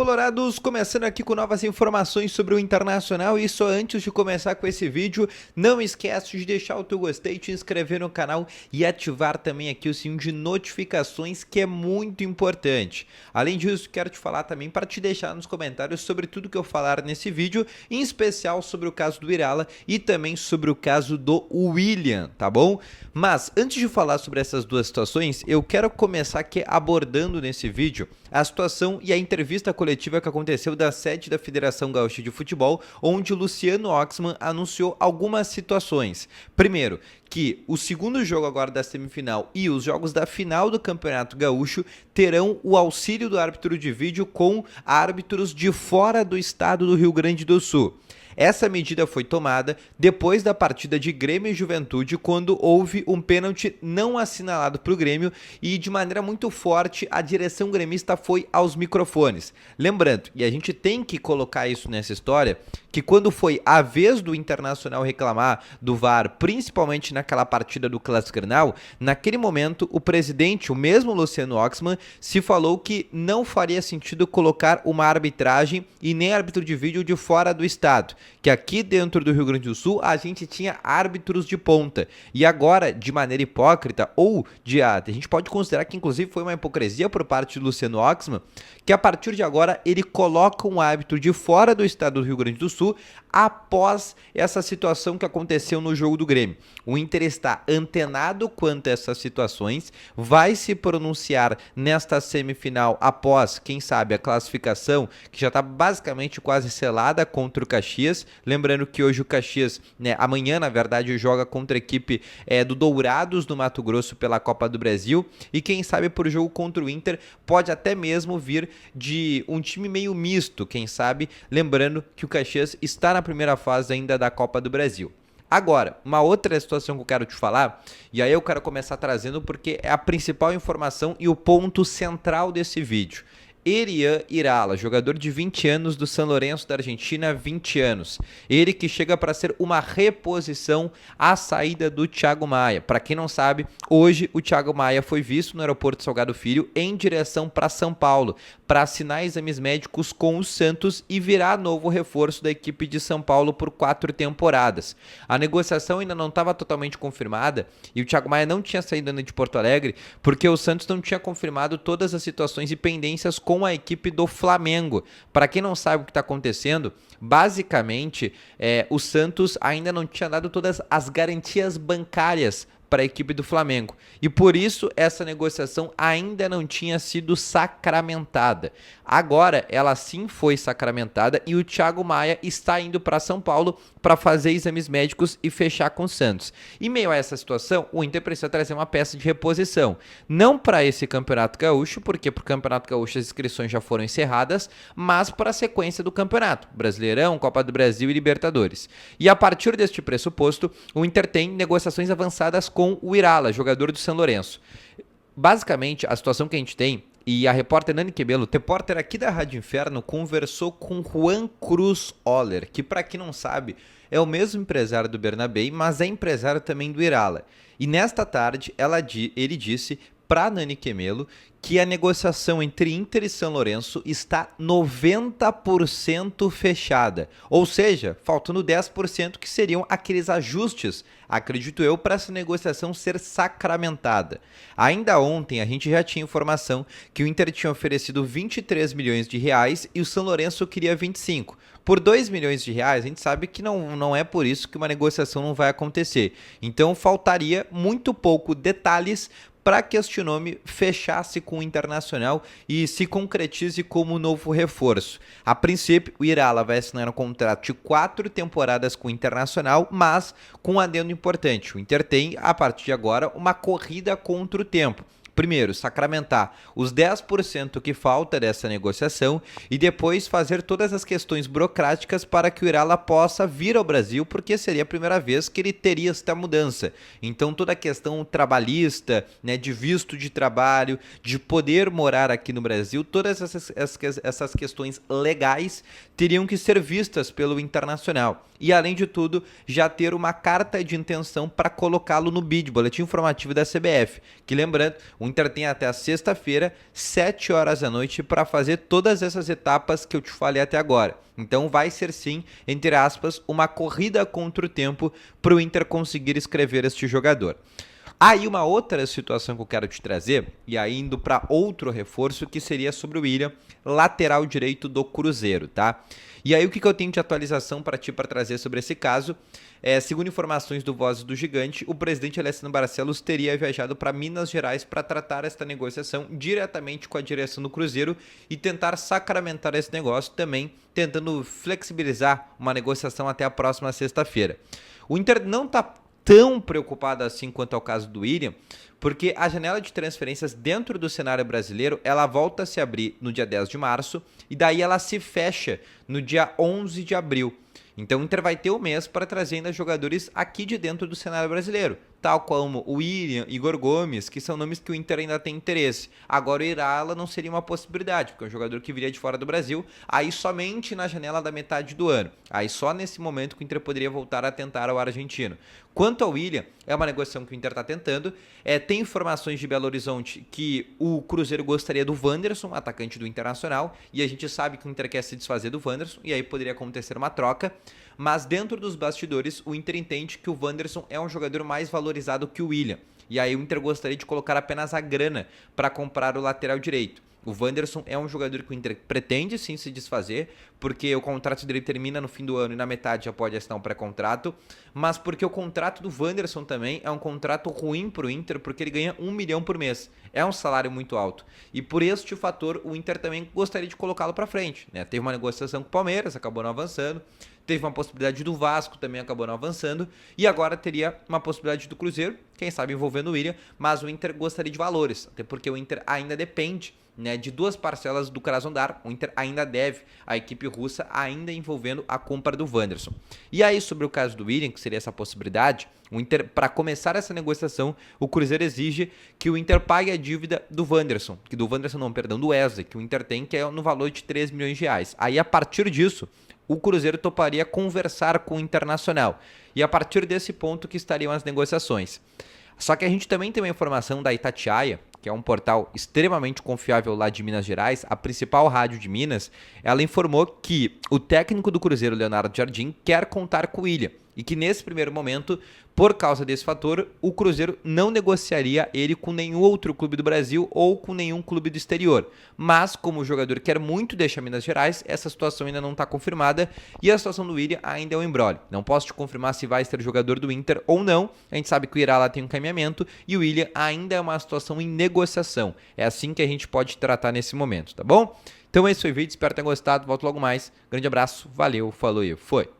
Colorados, começando aqui com novas informações sobre o Internacional e só antes de começar com esse vídeo, não esquece de deixar o teu gostei, te inscrever no canal e ativar também aqui o sininho de notificações, que é muito importante. Além disso, quero te falar também para te deixar nos comentários sobre tudo que eu falar nesse vídeo, em especial sobre o caso do Irala e também sobre o caso do William, tá bom? Mas antes de falar sobre essas duas situações, eu quero começar aqui abordando nesse vídeo a situação e a entrevista coletiva que aconteceu da sede da Federação Gaúcha de Futebol, onde o Luciano Oxman anunciou algumas situações. Primeiro, que o segundo jogo agora da semifinal e os jogos da final do Campeonato Gaúcho terão o auxílio do árbitro de vídeo com árbitros de fora do estado do Rio Grande do Sul. Essa medida foi tomada depois da partida de Grêmio e Juventude, quando houve um pênalti não assinalado para o Grêmio e de maneira muito forte a direção gremista foi aos microfones. Lembrando, e a gente tem que colocar isso nessa história, que quando foi a vez do Internacional reclamar do VAR, principalmente naquela partida do Clássico Grenal, naquele momento o presidente, o mesmo Luciano Oxman, se falou que não faria sentido colocar uma arbitragem e nem árbitro de vídeo de fora do estado, que aqui dentro do Rio Grande do Sul a gente tinha árbitros de ponta, e agora, de maneira hipócrita, ou a gente pode considerar que inclusive foi uma hipocrisia por parte do Luciano Oxman, que a partir de agora ele coloca um árbitro de fora do estado do Rio Grande do Sul após essa situação que aconteceu no jogo do Grêmio. O Inter está antenado quanto a essas situações, vai se pronunciar nesta semifinal após, quem sabe, a classificação, que já está basicamente quase selada contra o Caxias. Lembrando que hoje o Caxias, amanhã na verdade, joga contra a equipe do Dourados do Mato Grosso pela Copa do Brasil, e quem sabe por jogo contra o Inter pode até mesmo vir de um time meio misto, quem sabe, lembrando que o Caxias está na primeira fase ainda da Copa do Brasil. Agora, uma outra situação que eu quero te falar, e aí eu quero começar trazendo porque é a principal informação e o ponto central desse vídeo. Elian Irala, jogador de 20 anos do San Lorenzo da Argentina, 20 anos. Ele que chega para ser uma reposição à saída do Thiago Maia. Para quem não sabe, hoje o Thiago Maia foi visto no aeroporto Salgado Filho em direção para São Paulo, para assinar exames médicos com o Santos e virar novo reforço da equipe de São Paulo por 4 temporadas. A negociação ainda não estava totalmente confirmada e o Thiago Maia não tinha saído ainda de Porto Alegre porque o Santos não tinha confirmado todas as situações e pendências com a equipe do Flamengo. Para quem não sabe o que está acontecendo, basicamente o Santos ainda não tinha dado todas as garantias bancárias para a equipe do Flamengo, e por isso essa negociação ainda não tinha sido sacramentada. Agora ela sim foi sacramentada e o Thiago Maia está indo para São Paulo para fazer exames médicos e fechar com o Santos. Em meio a essa situação, o Inter precisa trazer uma peça de reposição, não para esse Campeonato Gaúcho, porque para o Campeonato Gaúcho as inscrições já foram encerradas, mas para a sequência do campeonato, Brasileirão, Copa do Brasil e Libertadores. E a partir deste pressuposto, o Inter tem negociações avançadas com o Irala, jogador do São Lourenço. Basicamente, a situação que a gente tem, e a repórter Nani Quebelo, repórter aqui da Rádio Inferno, conversou com Juan Cruz Oller, que para quem não sabe, é o mesmo empresário do Bernabéi, mas é empresário também do Irala. E nesta tarde, ele disse para Nani Quemelo que a negociação entre Inter e São Lourenço está 90% fechada, ou seja, faltando 10% que seriam aqueles ajustes, acredito eu, para essa negociação ser sacramentada. Ainda ontem a gente já tinha informação que o Inter tinha oferecido 23 milhões de reais e o São Lourenço queria 25. Por 2 milhões de reais, a gente sabe que não é por isso que uma negociação não vai acontecer. Então faltaria muito pouco detalhes para que este nome fechasse com o Internacional e se concretize como novo reforço. A princípio, o Irala vai assinar um contrato de 4 temporadas com o Internacional, mas com um adendo importante. O Inter tem, a partir de agora, uma corrida contra o tempo. Primeiro, sacramentar os 10% que falta dessa negociação e depois fazer todas as questões burocráticas para que o Irala possa vir ao Brasil, porque seria a primeira vez que ele teria esta mudança. Então toda a questão trabalhista, de visto de trabalho, de poder morar aqui no Brasil, todas essas questões legais teriam que ser vistas pelo Internacional. E além de tudo, já ter uma carta de intenção para colocá-lo no BID, Boletim Informativo da CBF, que lembrando, O Inter tem até a sexta-feira, 7 horas da noite, para fazer todas essas etapas que eu te falei até agora. Então vai ser sim, entre aspas, uma corrida contra o tempo para o Inter conseguir escrever este jogador. Aí uma outra situação que eu quero te trazer, e aí indo para outro reforço, que seria sobre o William, lateral direito do Cruzeiro, tá? E aí o que eu tenho de atualização para ti para trazer sobre esse caso? Segundo informações do Voz do Gigante, o presidente Alessandro Barcelos teria viajado para Minas Gerais para tratar esta negociação diretamente com a direção do Cruzeiro e tentar sacramentar esse negócio também, tentando flexibilizar uma negociação até a próxima sexta-feira. O Inter não está tão preocupado assim quanto ao caso do William, porque a janela de transferências dentro do cenário brasileiro, ela volta a se abrir no dia 10 de março e daí ela se fecha no dia 11 de abril. Então o Inter vai ter um mês para trazer ainda jogadores aqui de dentro do cenário brasileiro, tal como o William, Igor Gomes, que são nomes que o Inter ainda tem interesse. Agora o Irala não seria uma possibilidade, porque é um jogador que viria de fora do Brasil, aí somente na janela da metade do ano. Aí só nesse momento que o Inter poderia voltar a tentar ao argentino. Quanto ao William, é uma negociação que o Inter está tentando. Tem informações de Belo Horizonte que o Cruzeiro gostaria do Wanderson, atacante do Internacional, e a gente sabe que o Inter quer se desfazer do Wanderson, e aí poderia acontecer uma troca. Mas dentro dos bastidores, o Inter entende que o Wanderson é um jogador mais valorizado que o William. E aí o Inter gostaria de colocar apenas a grana para comprar o lateral direito. O Wanderson é um jogador que o Inter pretende sim se desfazer, porque o contrato dele termina no fim do ano e na metade já pode assinar um pré-contrato, mas porque o contrato do Wanderson também é um contrato ruim para o Inter, porque ele ganha 1 milhão por mês. É um salário muito alto. E por este fator, o Inter também gostaria de colocá-lo para frente, né? Teve uma negociação com o Palmeiras, acabou não avançando. Teve uma possibilidade do Vasco, também acabou não avançando. E agora teria uma possibilidade do Cruzeiro, quem sabe envolvendo o William, mas o Inter gostaria de valores, até porque o Inter ainda depende, né, de 2 parcelas do Krasnodar. O Inter ainda deve à equipe russa, ainda envolvendo a compra do Wanderson. E aí, sobre o caso do William, que seria essa possibilidade, o Inter, para começar essa negociação, o Cruzeiro exige que o Inter pague a dívida do Wanderson, do Wesley, que o Inter tem, que é no valor de 3 milhões de reais. Aí, a partir disso, o Cruzeiro toparia conversar com o Internacional. E a partir desse ponto que estariam as negociações. Só que a gente também tem uma informação da Itatiaia, que é um portal extremamente confiável lá de Minas Gerais, a principal rádio de Minas. Ela informou que o técnico do Cruzeiro, Leonardo Jardim, quer contar com o William. E que nesse primeiro momento, por causa desse fator, o Cruzeiro não negociaria ele com nenhum outro clube do Brasil ou com nenhum clube do exterior. Mas, como o jogador quer muito deixar Minas Gerais, essa situação ainda não está confirmada e a situação do William ainda é um imbróglio. Não posso te confirmar se vai ser jogador do Inter ou não. A gente sabe que o Irala tem um encaminhamento e o William ainda é uma situação em negociação. É assim que a gente pode tratar nesse momento, tá bom? Então esse foi o vídeo, espero ter gostado. Volto logo mais. Grande abraço, valeu, falou e foi!